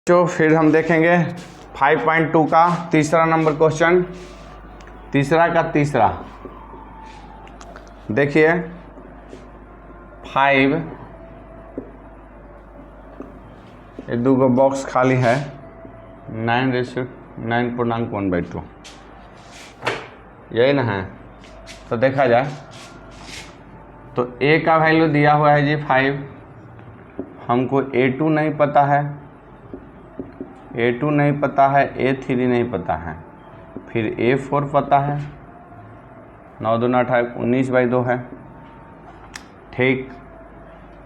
तो फिर हम देखेंगे 5.2 का तीसरा नंबर क्वेश्चन, तीसरा का तीसरा। देखिए 5, ये दो गो बॉक्स खाली है, 9/9.1/2 यही ना है। तो देखा जाए तो a का वैल्यू दिया हुआ है जी 5, हमको a2 नहीं पता है, a2 नहीं पता है, a3 नहीं पता है, फिर a4 पता है, 9 दूना 18, 19/2 है। ठीक,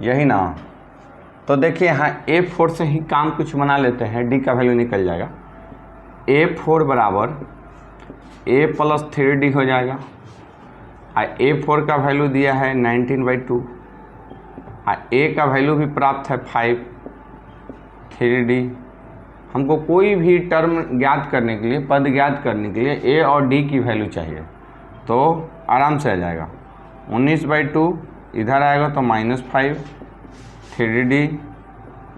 यही ना। तो देखिए यहाँ a4 से ही काम कुछ बना लेते हैं, d का वैल्यू निकल जाएगा। a4 बराबर a + 3d हो जाएगा। a4 का वैल्यू दिया है 19/2, a का वैल्यू भी प्राप्त है 5, 3d। हमको कोई भी टर्म ज्ञात करने के लिए, पद ज्ञात करने के लिए a और d की वैल्यू चाहिए, तो आराम से आ जाएगा। 19/2 इधर आएगा तो -5, 3d,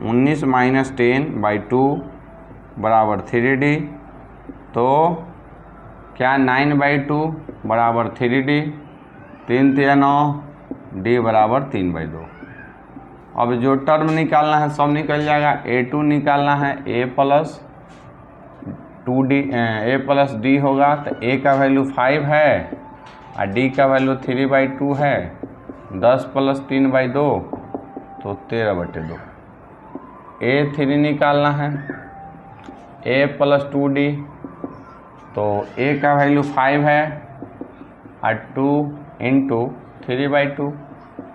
19 - 10/2 बराबर 3d, तो क्या 9/2 बराबर 3d, 3 × 9, d बराबर 3/2। अब जो टर्म निकालना है सब निकल जाएगा। a2 निकालना है, a + d होगा, तो a का वैल्यू 5 है और d का वैल्यू 3/2 है, 10 + 3/2 तो 13/2। a3 निकालना है, a + 2d, तो a का वैल्यू 5 है और 2 × 3/2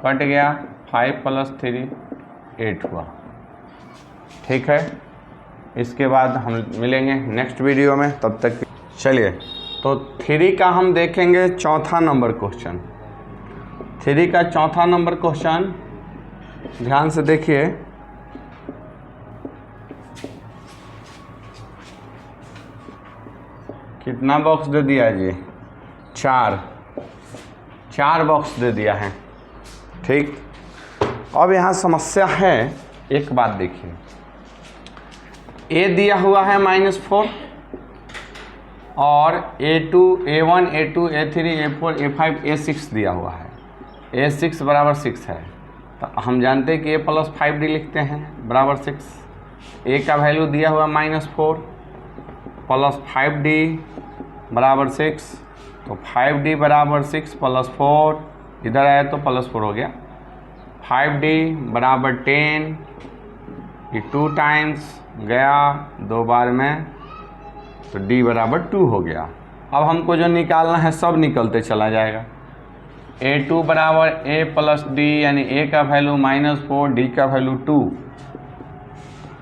कट गया, 5 + 3 8 हुआ। ठीक है, इसके बाद हम मिलेंगे नेक्स्ट वीडियो में, तब तक चलिए। तो 3 का हम देखेंगे चौथा नंबर क्वेश्चन। 3 का चौथा नंबर क्वेश्चन ध्यान से देखिए। कितना बॉक्स दे दिया जी? 4 बॉक्स दे दिया है। ठीक, अब यहाँ समस्या है, एक बात देखिए, a दिया हुआ है -4 और a2, a1, a2, a3, a4, a5, a6 दिया हुआ है। a6 बराबर 6 है, तो हम जानते हैं कि a + 5d लिखते हैं बराबर 6। a का वैल्यू दिया हुआ -4 + 5d बराबर 6, तो 5d बराबर 6 + 4, इधर आया तो +4 हो गया। 5d बराबर 10, ये 2 टाइम्स गया 2 बार में, तो d बराबर 2 हो गया। अब हमको जो निकालना है सब निकलते चला जाएगा। a2 बराबर a + d, यानी a का वैल्यू -4, d का वैल्यू 2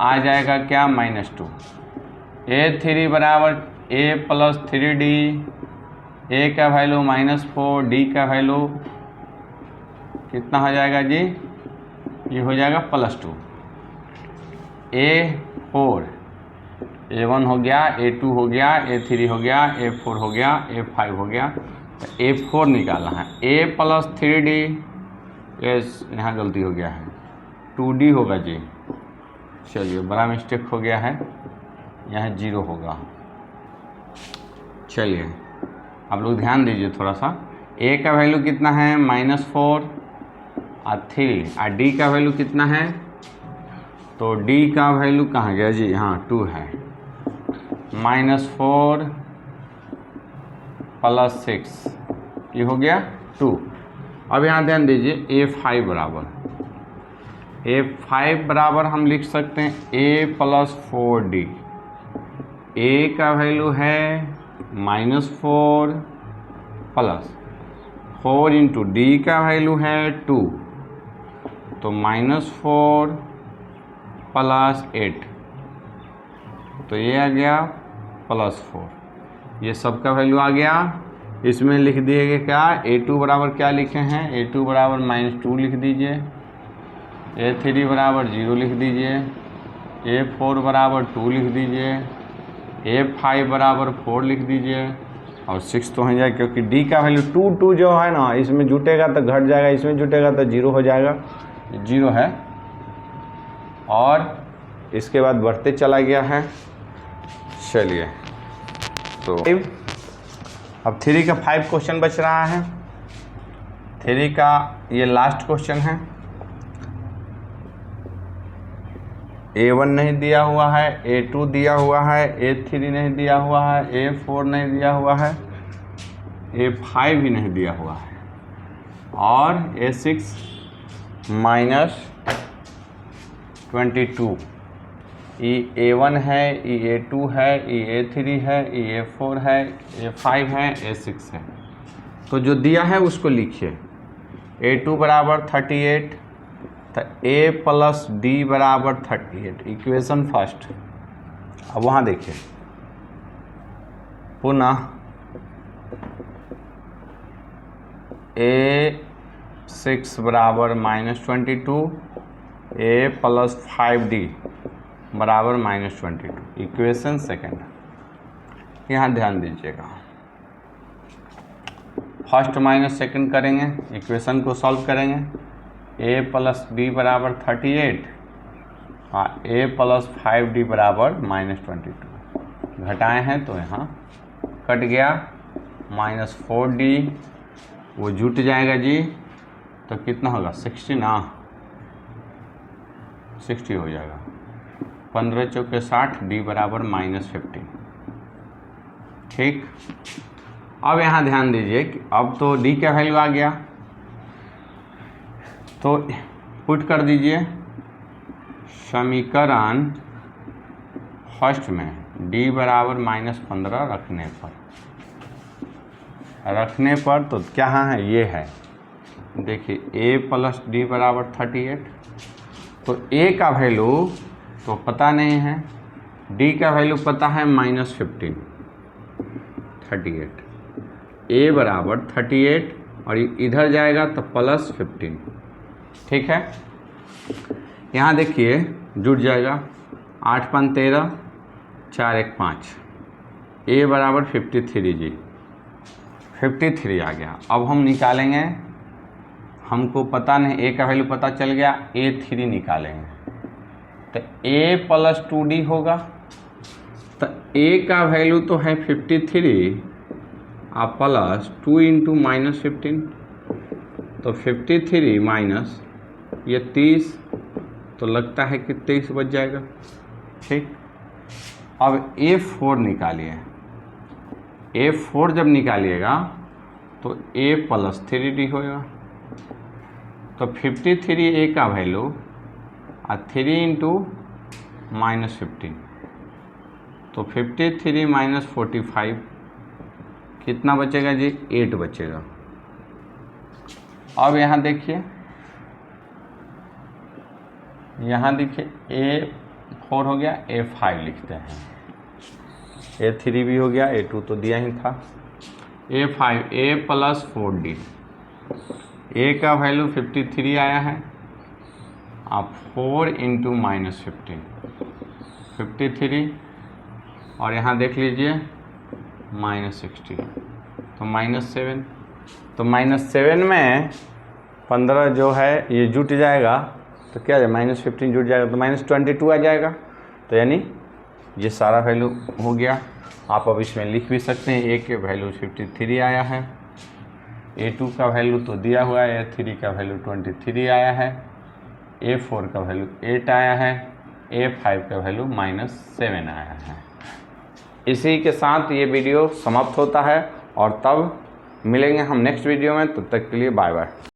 आ जाएगा क्या, -2। a3 बराबर a + 3d, a का वैल्यू -4, d का वैल्यू कितना हो जाएगा जी, ये हो जाएगा +2। a4, a1 हो गया, a2 हो गया, a3 हो गया, a4 हो गया, a5 हो गया, तो a4 निकालना है। a + 3d, यहाँ गलती हो गया है, 2d होगा जी। चलिए, बड़ा मिस्टेक हो गया है, यहाँ 0 होगा। चलिए आप लोग ध्यान दीजिए थोड़ा सा। a का वैल्यू कितना है, -4 और 3, और d का वैल्यू कितना है, तो d का वैल्यू कहाँ गया जी, हाँ 2 है। -4 + 6, ये हो गया 2। अब यहाँ ध्यान दीजिए, a5 बराबर हम लिख सकते हैं a + 4d। a का वैल्यू है -4 + 4 × d का वैल्यू है 2, तो -4 + 8, तो ये आ गया +4, ये सब का वैल्यू आ गया। इसमें लिख दिएगा क्या, a2 बराबर क्या लिखे हैं, a2 बराबर -2 लिख दीजिए, a3 बराबर 0 लिख दीजिए, a4 बराबर 2 लिख दीजिए, a5 बराबर 4 लिख दीजिए, और 6 तो हो जाएगा, क्योंकि d का वैल्यू 2 जो है ना, इसमें जुटेगा तो घट जाएगा, इसमें जुटेगा तो 0 हो जाएगा, 0 है। और इसके बाद बढ़ते चला गया है। चलिए तो अब 3 का 5 क्वेश्चन बच रहा है। 3 का ये लास्ट क्वेश्चन है। A1 नहीं दिया हुआ है, A2 दिया हुआ है, A3 नहीं दिया हुआ है, A4 नहीं दिया हुआ है, A5 भी नहीं दिया हुआ है और A6 -22। ये A1 है, ये A2 है, ये A3 है, ये A4 है, A5 है, A6 है। तो जो दिया है उसको लिखिए। A2 बराबर 38, तो A + D बराबर 38, इक्वेशन फर्स्ट। अब वहाँ देखिए पुनः A6 बराबर -22, A + 5D बराबर -22, इक्वेशन सेकेंड। यहाँ ध्यान दीजिएगा, फर्स्ट माइनस सेकेंड करेंगे, इक्वेशन को सॉल्व करेंगे। A + D बराबर 38 और A + 5D बराबर -22। घटाए हैं तो यहाँ कट गया, -4D वो जुट जाएगा जी, तो कितना होगा 60 ना, 60 हो जाएगा। 15 चौके 60, D बराबर -15। ठीक, अब यहाँ ध्यान दीजिए कि अब तो D का वैल्यू आ गया, तो पुट कर दीजिए समीकरण फर्स्ट में D बराबर -15 रखने पर तो क्या है, ये है देखिए A + D बराबर 38। तो A का वैल्यू तो पता नहीं है, D का वैल्यू पता है -15, 38। A बराबर 38 और इधर जाएगा तो +15। ठीक है, यहाँ देखिए जुट जाएगा, 8 × 5 = 13, 4 × 1 = 5। A बराबर 53 जी, 53 आ गया। अब हम निकालेंगे, हमको पता नहीं, A का वैल्यू पता चल गया, A3 निकालेंगे तो A + 2D होगा। तो A का वैल्यू तो है 53 और +2 × -15, तो 53 माइनस ये 30, तो लगता है कि 23 बच जाएगा। ठीक, अब A4 निकालिए। A4 जब निकालिएगा तो A + 3D होगा। तो 53 A का वैल्यू और 3 × -15, तो 53 - 45 कितना बचेगा जी, 8 बचेगा। अब यहाँ देखिए, यहाँ देखिए A4 हो गया, A5 लिखते हैं, A3 भी हो गया, A2 तो दिया ही था। A5 A + 4D, A का वैल्यू 53 आया है, अब 4 × -15, 53 और यहाँ देख लीजिए -60, तो -7। तो -7 में 15 जो है ये जुट जाएगा, तो क्या है -15 जुट जाएगा तो -22 आ जाएगा। तो यानी ये सारा वैल्यू हो गया। आप अब इसमें लिख भी सकते हैं, A के वैल्यू 53 आया है, A2 का वैल्यू तो दिया हुआ है, A3 का वैल्यू 23 आया है, A4 का वैल्यू 8 आया है, A5 का वैल्यू -7 आया है। इसी के साथ ये वीडियो समाप्त होता है और तब मिलेंगे हम नेक्स्ट वीडियो में। तब तक के लिए बाय बाय।